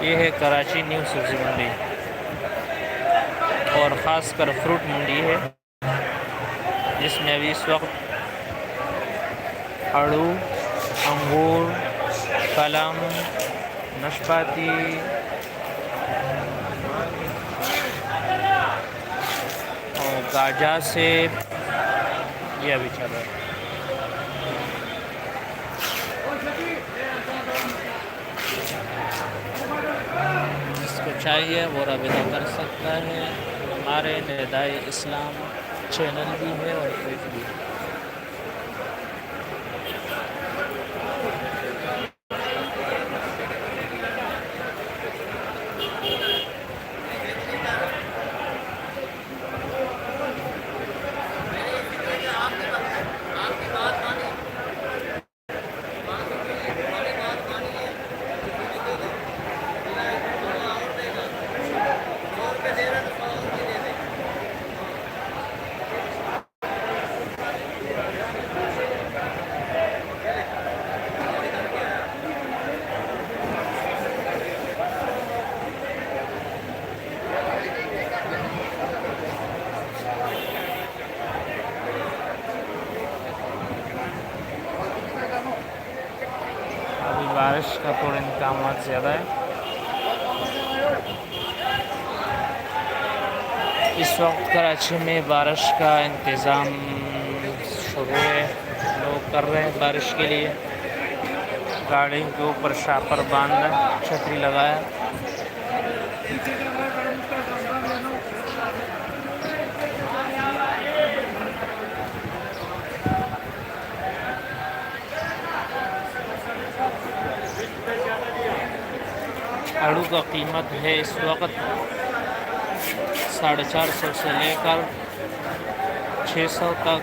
ये है कराची न्यू सब्ज़ी मंडी और ख़ास कर फ्रूट मंडी है, जिसमें अभी इस वक्त आड़ू, अंगूर, कलम, नाशपाती और गाजा सेब ये अभी चल रहा है। जिसको चाहिए वो रब्ता कर सकता है। हमारे निदाए इस्लाम चैनल भी है और पेज भी है। अभी बारिश का थोड़ा इंतजाम ज़्यादा है। इस वक्त कराची में बारिश का इंतज़ाम शुरू है, लोग कर रहे हैं बारिश के लिए। गाड़ी के ऊपर शापर बांधा, छतरी लगाया। आड़ू का कीमत है इस वक्त 450 से लेकर 600 तक,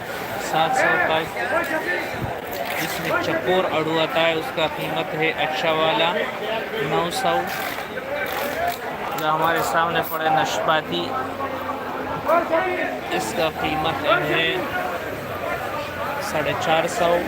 700 तक। जिसमें चकोर आड़ू आता है उसका कीमत है अच्छा वाला 900। जो हमारे सामने पड़े नाशपाती, इसका कीमत है 450।